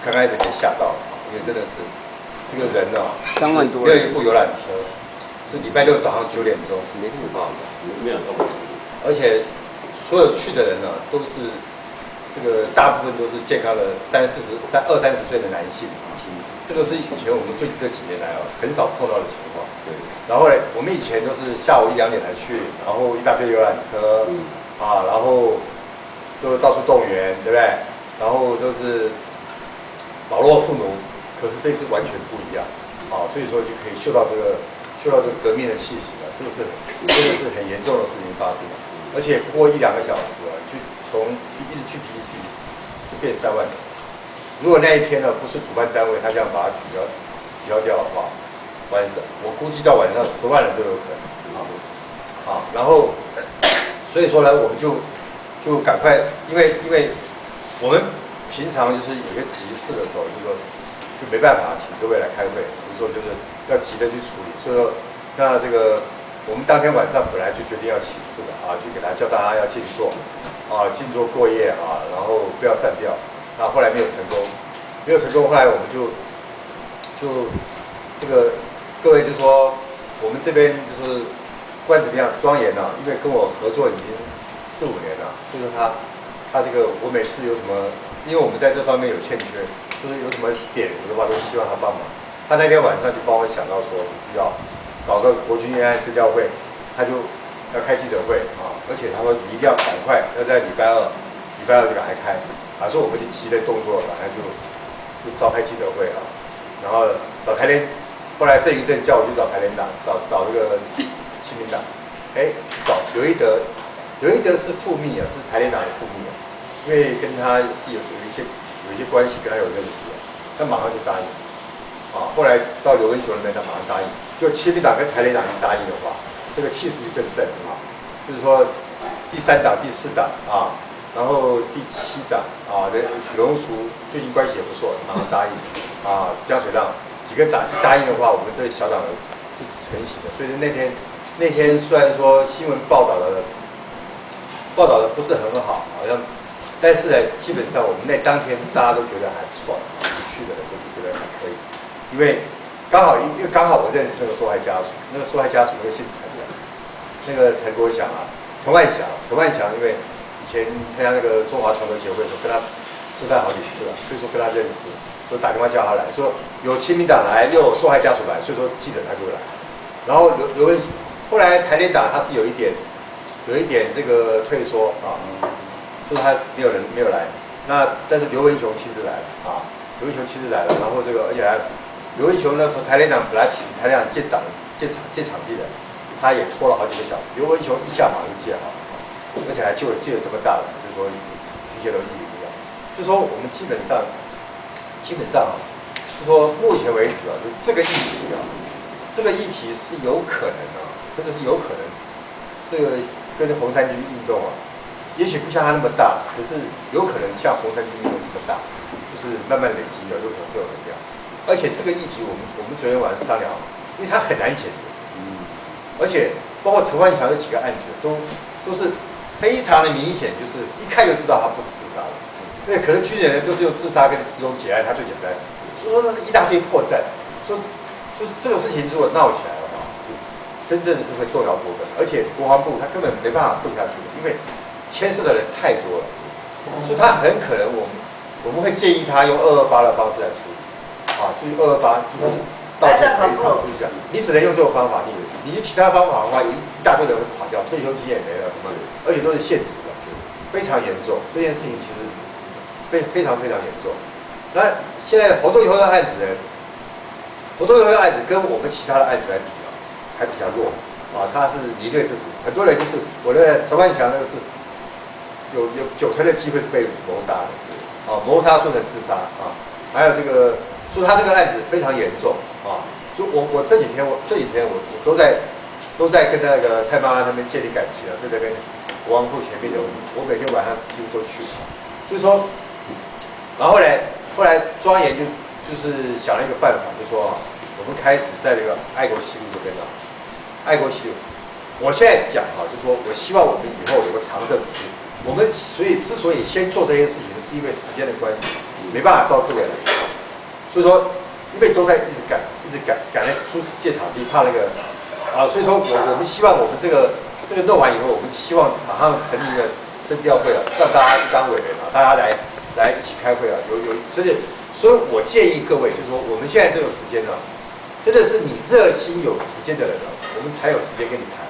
刚开始给吓到了，因为真的是这个人哦3万多没有一部游览车，是礼拜六早上9点钟，没有到。而且所有去的人呢，都是这个大部分都是健康的20-30岁的男性，这个是以前我们最近这几年来啊很少碰到的情况。对。然后呢，我们以前都是下午1-2点才去，然后一大堆游览车，然后都到处动员，对不对？然后就是老弱妇孺，可是这次完全不一样，所以说就可以嗅到这个革命的气息了，这个是真的是很严重的事情发生了，而且不过1-2个小时啊，就一直去提，就变3万人。如果那一天呢不是主办单位他这样把它取消掉的话，晚上我估计到晚上10万人都有可能然后所以说呢，我们就赶快，因为我们平常就是有些急事的时候，就没办法请各位来开会，有时候就是要急着去处理，所以说那这个我们当天晚上本来就决定要起事的就给叫大家要静坐静坐过夜然后不要散掉。后来没有成功，后来我们就这个各位就说我们这边就是不管怎么样庄严因为跟我合作已经4-5年了，所以说他这个我每次有什么，因为我们在这方面有欠缺，就是有什么点子的话，都希望他帮忙。他那天晚上就帮我想到说，就是要搞个国军冤案资料会，他就要开记者会而且他说你一定要赶快要在礼拜二就赶快开。所以我们就急的动作，马上就召开记者会然后找台联，后来郑云正叫我去找台联党，找这个亲民党，找刘一德是副秘是台联党的副秘因为跟他是有一些关系，跟他有认识他马上就答应后来到刘文雄那边，他马上答应，就亲民党跟台联党一答应的话，这个气势就更盛就是说第3党、第4党然后第7党许荣淑最近关系也不错，马上答应江水浪几个党答应的话，我们这小党就成型了。所以那天虽然说新闻报道的不是很好，好像，但是呢，基本上我们当天大家都觉得还不错，去的人都觉得还可以，因为刚好我认识那个受害家属，那个姓陈的，那个陈国祥陈万祥，因为以前参加那个中华传媒协会的时候，跟他吃饭好几次了，所以说跟他认识，所以打电话叫他来，说有亲民党来，又有受害家属来，所以说记者他就来。然后后来台联党他是有一点这个退缩所以他没有来。但是刘文雄亲自来了然后这个而且刘文雄那时候台联党本来请台联党借场地的，他也拖了好几个小时，刘文雄一下马就借好。而且还借了这么大的，就是说提携了议员一样。就是说我们基本上就是说目前为止就这个议题是有可能真的是有可能，这个跟红衫军运动也许不像它那么大，可是有可能像红衫军运动这么大，就是慢慢累积有可能这种能量。而且这个议题我们昨天晚上商量，因为它很难解决，而且包括陈万祥这几个案子都是。非常的明显，就是一看就知道他不是自杀的。对，可能军人都是用自杀跟失踪结案，他最简单。所以说这是一大堆破绽。就是这个事情如果闹起来的话，真正是会动摇国本，而且国防部他根本没办法混下去的，因为牵涉的人太多了，所以他很可能我们会建议他用228的方式来处理。就是228就是道歉赔偿，就是这样。你只能用这种方法，你用其他方法的话，一大堆人会垮掉，退休金也没了，什么，而且都是现职的，非常严重。这件事情其实非常严重。那现在活动游乐案子跟我们其他的案子来比还比较弱他是离队致死，很多人就是我的陈万祥那个是有90%的机会是被谋杀的，谋杀顺成自杀还有这个，所以他这个案子非常严重就我这几天我都在跟那个蔡妈妈他们建立感情就在跟国防部前面我每天晚上几乎都去所以说，然后后来庄严就是想了一个办法，就说我们开始在这个爱国西路这边爱国西路，我现在讲就是说我希望我们以后有个常设组织，我们之所以先做这件事情，是因为时间的关系，没办法招各位来。所以说因为都在一直赶来租借场地，怕那个所以说我们希望我们这个弄完以后，我们希望马上成立一个生调会让大家当委员大家来一起开会所以我建议各位就是说，我们现在这个时间真的是你热心有时间的人我们才有时间跟你谈。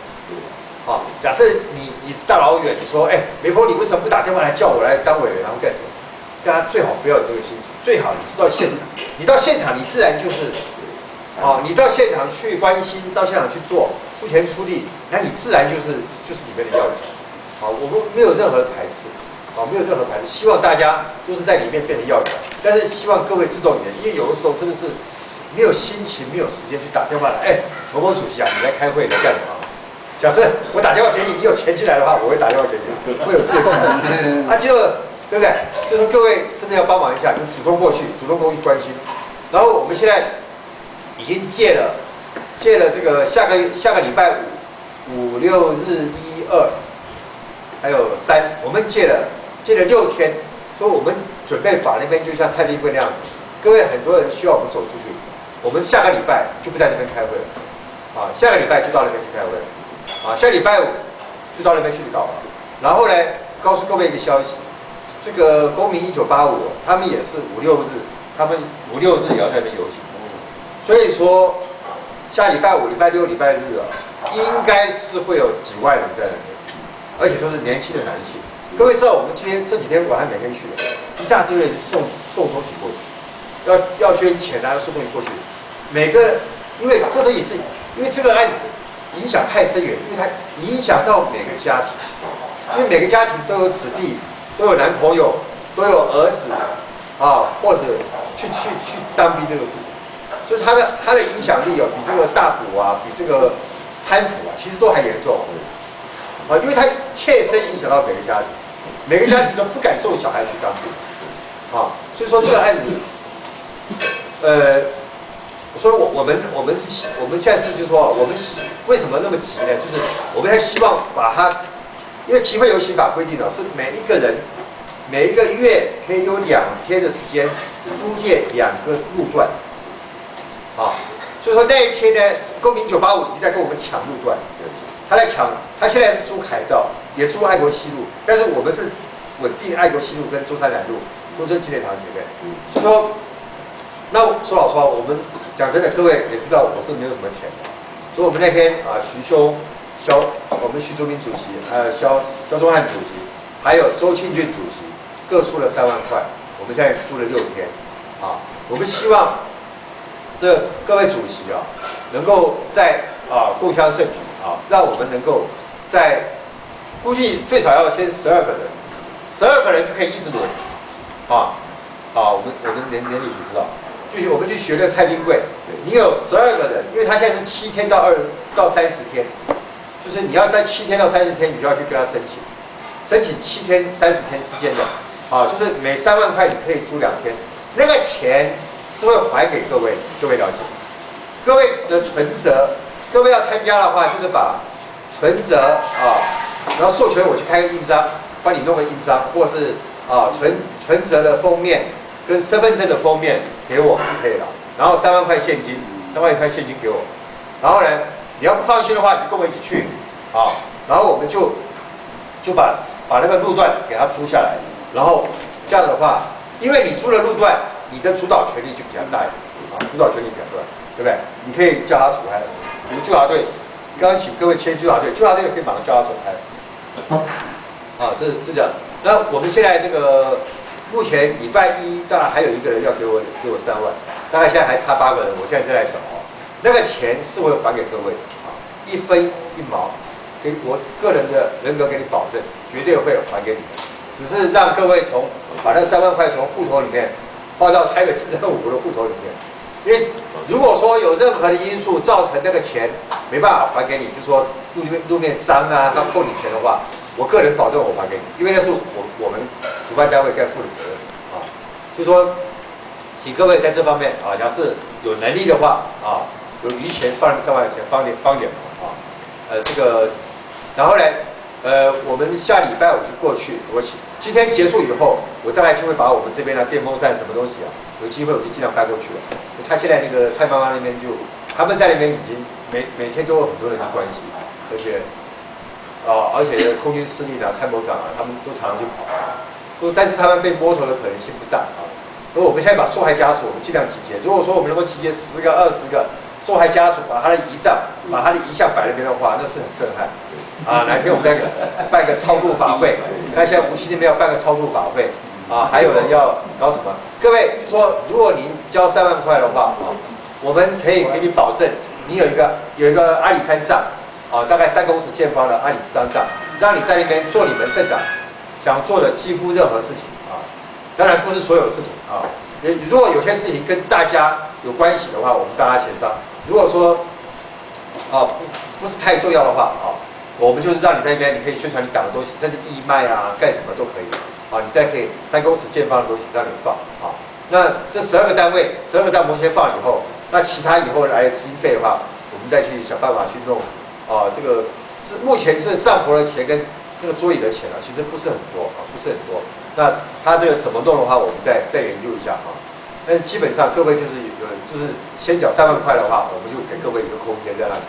假设你大老远你说，梅峰你为什么不打电话来叫我来当委员，然后干什么？大家最好不要有这个心情，最好你到现场，你自然就是，你到现场去关心，到现场去做，出钱出力，那你自然就是里面的要角。我们没有任何排斥，没有任何排斥，希望大家都是在里面变成要角，但是希望各位自动一点，因为有的时候真的是没有心情，没有时间去打电话来，某某主席你来开会来干什么？假设我打电话给你，你有钱进来的话，我会打电话给你，会有事动的。就对不对？就是各位真的要帮忙一下，就主动过去关心。然后我们现在已经借了这个下个礼拜5、6日1、2，还有3，我们借了6天，所以我们准备把那边就像蔡立会那样子。各位很多人需要我们走出去，我们下个礼拜就不在那边开会了，下个礼拜就到那边去开会了。下礼拜5就到那边去搞了。然后呢，告诉各位一个消息，这个公民1985，他们也是5、6日，他们5、6日也要在那边游行。所以说，下礼拜5、礼拜6、礼拜日应该是会有几万人在那边，而且都是年轻的男性。各位知道，我们这几天我还每天去，一大堆人送东西过去，要捐钱要送东西过去。因为这都也是因为这个案子。影响太深远，因为它影响到每个家庭，因为每个家庭都有子弟，都有男朋友，都有儿子，或者去当兵这个事情，所以它的影响力比这个大捕比这个贪腐其实都还严重，因为它切身影响到每个家庭，每个家庭都不敢送小孩去当兵，所以说这个案子，所以我们现在是就是说，我们为什么那么急呢？就是我们还希望把它，因为集会游行法规定是每一个人每一个月可以有2天的时间租借2个路段，所以说那一天呢，公民1985已经在跟我们抢路段，他现在是租凯道，也租爱国西路，但是我们是稳定爱国西路跟中山南路、中正纪念堂前面，所以说。那说老实话，我们讲真的，各位也知道我是没有什么钱的，所以我们那天我们徐竹明主席，还有肖忠汉主席，还有周庆俊主席，各出了3万块，我们现在租了6天，我们希望这各位主席能够在共襄盛举让我们能够在估计最少要先12个人，12个人就可以一直轮，我们连理局知道。我们去学那个蔡丁贵，你有12个人，因为他现在是7天到30天，就是你要在7天到30天，你就要去跟他申请7天、30天之间的，就是每3万块你可以租2天，那个钱是会还给各位了解。各位的存折，各位要参加的话，就是把存折然后授权我去开个印章，帮你弄个印章，或者是存折的封面跟身份证的封面。给我就可以了，然后3万块现金给我，然后呢，你要不放心的话，你跟我一起去，然后我们就把那个路段给他租下来，然后这样的话，因为你租了路段，你的主导权力就比较大一点，主导权力比较大，对不对？你可以叫他走开，你们纠察队，刚刚请各位签纠察队可以马上叫他走开，这是这样。那我们现在这个。目前礼拜1当然还有1个人要给我3万，大概现在还差8个人，我现在正在找那个钱是会还给各位1分1毛，给我个人的人格给你保证，绝对会还给你，只是让各位把那3万块从户头里面放到台北市政府的户头里面，因为如果说有任何的因素造成那个钱没办法还给你，就说路面脏他扣你钱的话。我个人保证我还给你，因为那是我们主办单位该负的责任就说，请各位在这方面假设有能力的话有余钱放3万块钱帮点这个，然后呢我们下礼拜5就过去，今天结束以后，我大概就会把我们这边的电风扇什么东西啊，有机会我就尽量搬过去了。他现在那个蔡妈妈那边他们在那边已经每天都有很多人去关心，而且空军司令啊、参谋长啊，他们都常常去跑。说，但是他们被摸头的可能性不大啊。如果我们现在把受害家属，我们尽量集结。如果说我们能够集结10个、20个受害家属，把他的遗像、把他的遗像摆那边的话，那是很震撼啊！哪天我们再办个超度法会，看现在无锡那边要办个超度法会啊，还有人要搞什么？各位就说，如果您交3万块的话啊，我们可以给你保证，你有一个阿里山葬啊，大概3公尺见方的阿里山葬，让你在那边做你们政党想做的几乎任何事情啊，当然不是所有事情啊。如果有些事情跟大家有关系的话，我们大家协商。如果说不是太重要的话啊，我们就是让你在那边，你可以宣传你党的东西，甚至义卖啊，干什么都可以啊。你再可以3公尺见方的东西让你放啊。那这12个单位，12个帐篷先放以后，那其他以后来的经费的话，我们再去想办法去弄啊。目前这帐篷的钱跟那个桌椅的钱啊，其实不是很多啊，不是很多。那他这个怎么弄的话，我们再研究一下啊。但是基本上各位就是先缴3万块的话，我们就给各位一个空间在那里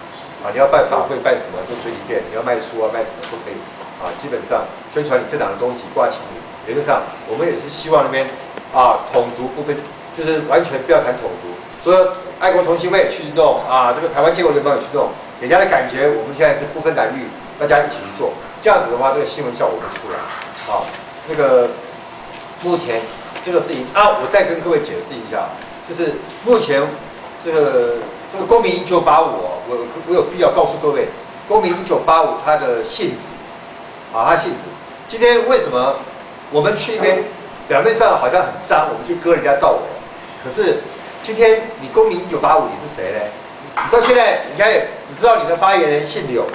啊。你要办法会办什么都随你便，你要卖书啊卖什么都可以啊。基本上宣传你政党的东西挂旗子，原则上我们也是希望那边统独不分，就是完全不要谈统独。所以爱国同心会去弄啊，这个台湾建国联盟也去弄，给人家的感觉我们现在是不分蓝绿，大家一起去做。这样子的话，这个新闻效果会出来啊。那个目前这个事情我再跟各位解释一下，就是目前这个公民1985，我有必要告诉各位，公民1985它的性质它性质。今天为什么我们去那边表面上好像很脏，我们去割人家稻尾，可是今天你公民1985你是谁呢？你到现在你看只知道你的发言人姓柳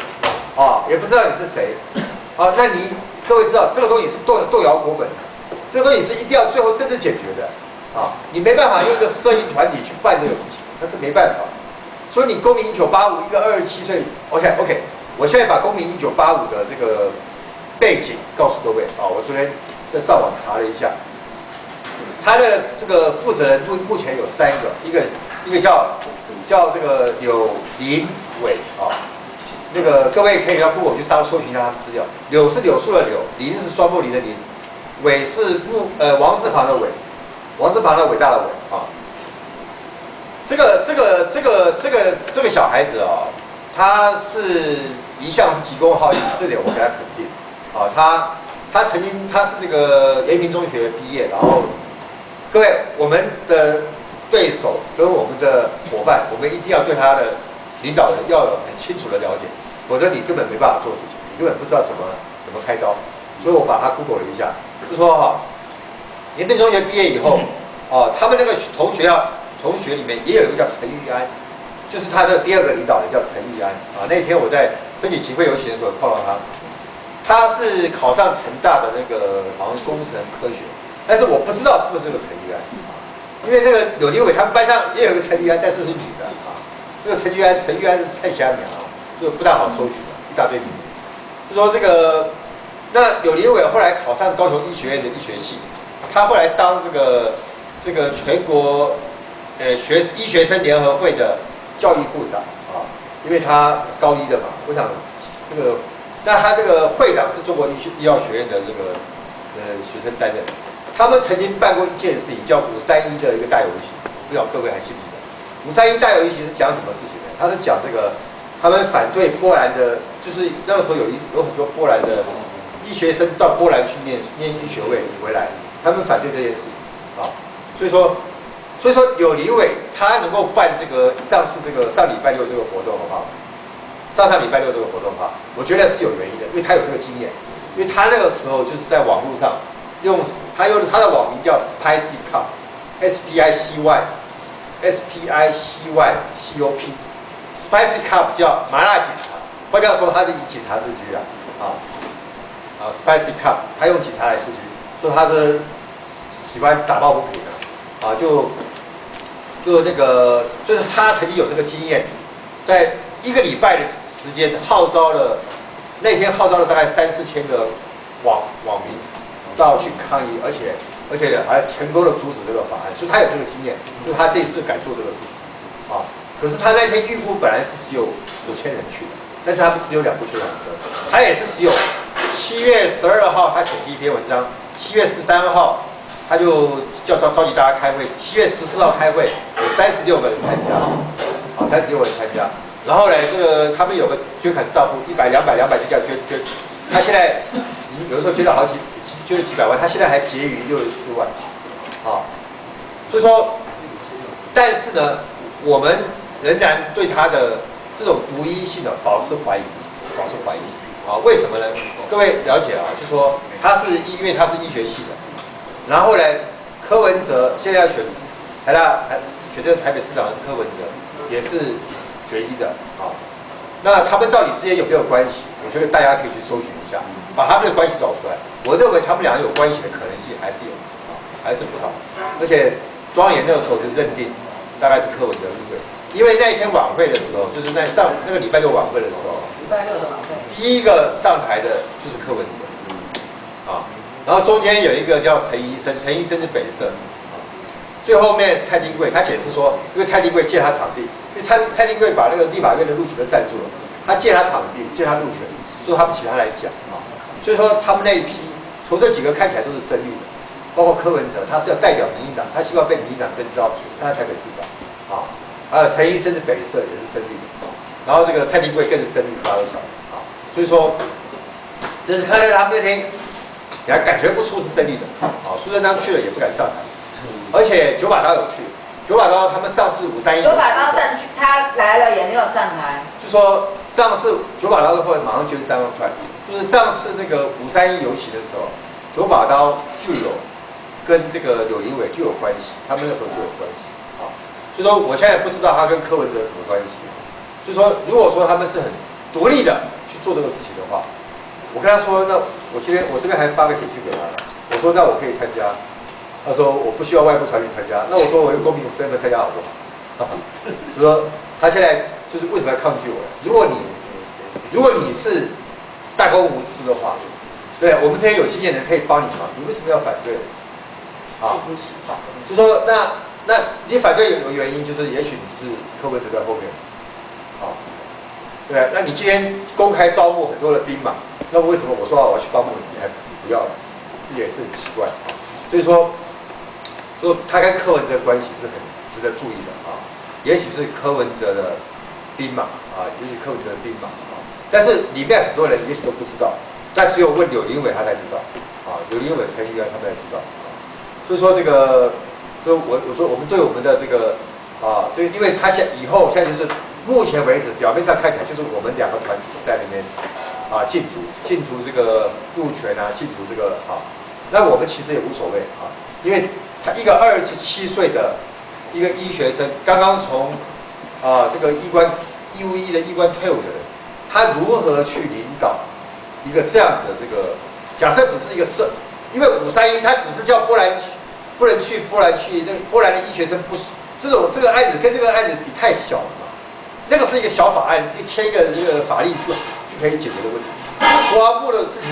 也不知道你是谁那你各位知道这个东西是动摇国本的，这个东西是一定要最后真正解决的你没办法用一个摄影团体去办这个事情，那是没办法。所以你公民1985一个27岁 ，OK， 我现在把公民1985的这个背景告诉各位我昨天在上网查了一下，他的这个负责人目前有3个，一个叫这个柳林伟那个各位可以要Google去搜寻一下他们资料。柳是柳树的柳，林是双木林的林，伟是王字旁的伟，王字旁的伟大的伟这个小孩子他是一向是急公好义，这点我给他肯定他曾经他是这个延平中学毕业，然后各位我们的对手跟我们的伙伴，我们一定要对他的领导人要有很清楚的了解，否则你根本没办法做事情，你根本不知道怎么开刀。所以我把他 Google 了一下，就说延平中学毕业以后他们那个同学里面也有一个叫陈玉安，就是他的第2个领导人叫陈玉安那天我在申请集会游行的时候碰到他是考上成大的那个好像工程科学，但是我不知道是不是这个陈玉安因为这个柳林伟他们班上也有一个陈玉安，但是是女的这个陈玉安是蔡霞苗就不大好搜寻的，一大堆名字。就说这个那柳林伟后来考上高雄医学院的医学系，他后来当这个全国医学生联合会的教育部长因为他高一的嘛，我想那他这个会长是中国医药学院的这个学生担任。他们曾经办过一件事情，叫531的一个大游行，不知道各位还记不记得？531大游行是讲什么事情呢？他是讲这个他们反对波兰的，就是那个时候有很多波兰的医学生到波兰去念医学位回来，他们反对这件事情所以说柳林伟他能够办这个上礼拜六这个活动的话，上礼拜六这个活动的话，我觉得是有原因的，因为他有这个经验，因为他那个时候就是在网络上他的网名叫 Spicy Cup，SPICY Cup 叫麻辣警察，换句话说他是以警察自居Spicy Cup 他用警察来自居，说他是喜欢打抱不平就是他曾经有这个经验，在1个礼拜的时间那天号召了大概3、4千个网民到去抗议，而且还成功的阻止这个法案，所以他有这个经验，所以他这一次敢做这个事情啊。可是他那天预估本来是只有5000人去的，但是他们只有2部宣传车，他也是只有7月12号他写第一篇文章，7月13号他就召集大家开会，7月14号开会，有36个人参加，啊，36个人参加。然后呢，这个他们有个捐款账户，100、200、200就这样捐。他现在有的时候捐了捐了几百万，他现在还结余64万，啊，所以说，但是呢，我们仍然对他的这种独一性的保持怀疑，啊，为什么呢？各位了解啊，就说因为他是医学系的，然后呢，柯文哲现在要选这个台北市长的柯文哲，也是学医的啊。那他们到底之间有没有关系？我觉得大家可以去搜寻一下，把他们的关系找出来。我认为他们两个有关系的可能性还是有啊，还是不少。而且庄严那个时候就认定大概是柯文哲对，因为那一天晚会的时候，就是那个礼拜六晚会的时候，礼拜六的晚会，第一个上台的就是柯文哲啊，然后中间有一个叫陈医生，陈医生是北社。最后面蔡丁贵，他解释说，因为蔡丁贵借他场地，因为蔡丁贵把那个立法院的路权都占住了，他借他场地，借他路权，所以他们请他来讲啊。所以说他们那一批，从这几个看起来都是深绿的，包括柯文哲，他是要代表民进党，他希望被民进党征召当台北市长啊。还有陈医生是北社，也是深绿的，然后这个蔡丁贵更是深绿发小啊。所以说，这是看到他们那天，你还感觉不出是深绿的啊。苏贞昌去了也不敢上台。而且九把刀有去，九把刀他们上次531，九把刀上去，他来了也没有上台。就说上次九把刀的会马上捐3万块，就是上次那个531游行的时候，九把刀就有跟这个柳林伟就有关系，他们那时候就有关系啊。所以说我现在不知道他跟柯文哲什么关系，所以说如果说他们是很独立的去做这个事情的话，我跟他说，那我这边还发个简讯给他了，我说那我可以参加。他说我不需要外部团体参加，那我说我用公民身份参加好不好？所以说他现在就是为什么要抗拒我？如果你是大公无私的话，对我们这些有经验的人可以帮你忙，你为什么要反对？啊，就说那你反对有原因，就是也许你是柯文哲在后面，啊，对，那你今天公开招募很多的兵马，那为什么我说我要去帮助你还不要？也是很奇怪，所以说。说他跟柯文哲的关系是很值得注意的啊，也许是柯文哲的兵马啊，也许柯文哲的兵马啊，但是里面很多人也许都不知道，但只有问柳林伟他才知道啊，柳林伟、陈议员他们才知道啊，所以说这个，所以我说我们对我们的这个啊，这个因为他现在就是目前为止表面上看起来就是我们2个团体在那边啊竞逐这个路权啊，竞逐这个啊，那我们其实也无所谓啊，因为。他一个27岁的一个医学生，刚刚从这个义务役的医官退伍的人，他如何去领导一个这样子的这个？假设只是一个因为531他只是叫波兰不能去波兰去，那波兰的医学生不是这个案子跟这个案子比太小了嘛？那个是一个小法案，就签一个这个法律就可以解决的问题。国防部的事情，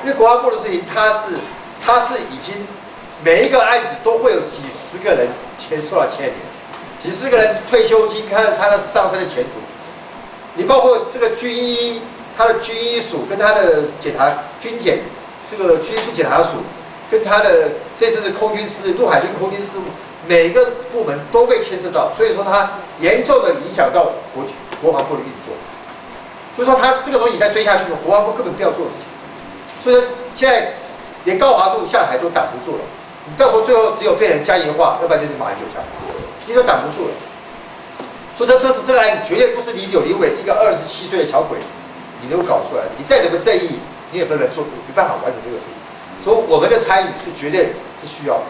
因为国防部的事情，他是已经。每一个案子都会有几十个人受到牵连，几十个人退休金，他的上升的前途。你包括这个军医，他的军医署跟他的军检，这个军事检察署，跟他的这次的空军司陆海军空军事务，每个部门都被牵涉到，所以说他严重的影响到国防部的运作。所以说他这个东西再追下去，国防部根本不要做的事情。所以说现在连高华柱下台都挡不住了。你到时候最后只有变成加盐化，要不然就是马英九下台，你都挡不住了。所以这个案子绝对不是你柳林伟一个27岁的小鬼，你能够搞出来的。你再怎么正义，你也不能做，没办法完成这个事情。所以我们的参与是绝对是需要的，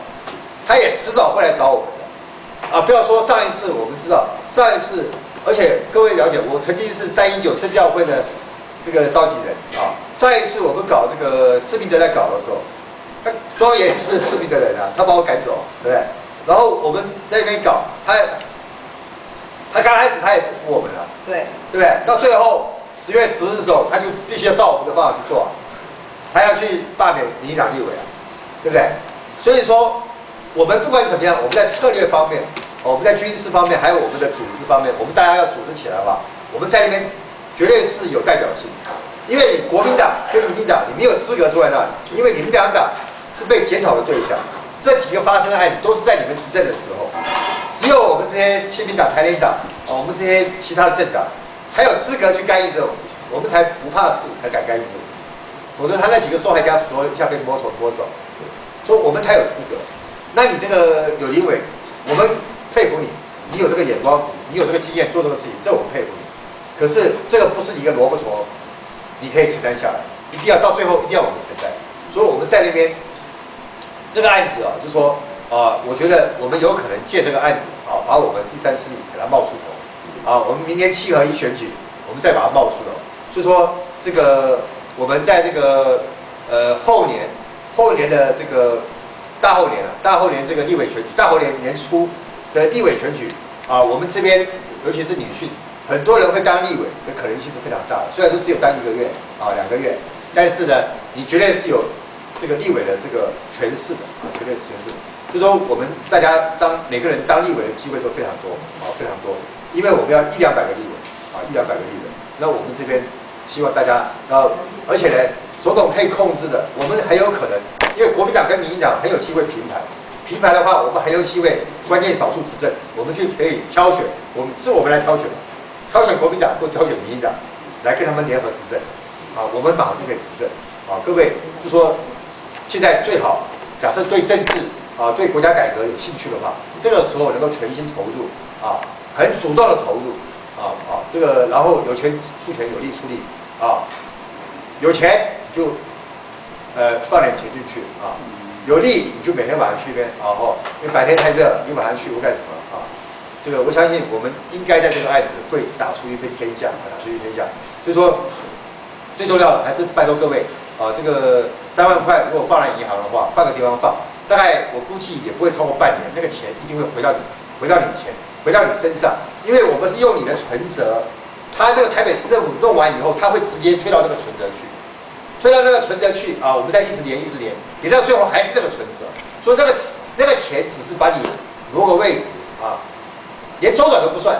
他也迟早会来找我们的啊！不要说上一次，我们知道上一次，而且各位了解，我曾经是319政教会的这个召集人啊。上一次我们搞这个施明德在搞的时候。庄严是士兵的人啊，他把我赶走，对不对？然后我们在那边搞，他刚开始他也不服我们了，对不对？到最后10月10日的时候，他就必须要照我们的方法去做，他要去罢免民进党立委啊，对不对？所以说，我们不管怎么样，我们在策略方面，我们在军事方面，还有我们的组织方面，我们大家要组织起来的话，我们在那边绝对是有代表性。因为你国民党跟民进党，你没有资格坐在那里，因为你们两党是被检讨的对象。这几个发生的案子都是在你们执政的时候，只有我们这些亲民党、台联党，我们这些其他的政党才有资格去干预这种事情，我们才不怕事，才敢干预这种事情。否则他那几个受害家属都一下被摸头摸手，所以我们才有资格。那你这个有立委，我们佩服你，你有这个眼光，你有这个经验做这个事情，这我们佩服你。可是这个不是你一个萝卜头，你可以承担下来，一定要到最后一定要我们承担。所以我们在那边这个案子啊，就说我觉得我们有可能借这个案子把我们第三势力给它冒出头我们明年7合1选举，我们再把它冒出头。所以说这个我们在这个后年的这个大后年这个立委选举，大后年年初的立委选举我们这边尤其是女性，很多人会当立委的可能性是非常大的。虽然说只有当1个月2个月，但是呢，你绝对是有这个立委的这个权势的绝对是权势的。就说我们大家每个人当立委的机会都非常多非常多，因为我们要100-200个立委100-200个立委。那我们这边希望大家而且呢，总统可以控制的，我们很有可能，因为国民党跟民进党很有机会平排。平排的话，我们很有机会关键少数执政，我们就可以挑选，我们来挑选挑选国民党或挑选民进党来跟他们联合执政我们马上就可以执政各位就说现在最好，假设对政治对国家改革有兴趣的话，这个时候能够全心投入很主动的投入这个然后有钱出钱，有力出力有钱你就放点钱进去有力你就每天晚上去那边因为白天太热，你晚上去我干什么这个我相信我们应该在这个案子会打出一片天下所以说最重要的还是拜托各位这个3万块如果放在银行的话，换个地方放，大概我估计也不会超过半年，那个钱一定会回到你身上，因为我们是用你的存折，他这个台北市政府弄完以后，他会直接推到那个存折去，我们再一直连，连到最后还是那个存折，所以那个钱只是把你挪个位置连周转都不算，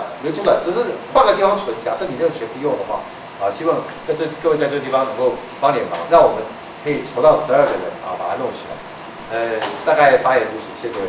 只是换个地方存。假设你那个钱不用的话希望各位在这个地方能够帮点忙，让我们可以筹到12个人把它弄起来。大概发言如此，谢谢各位。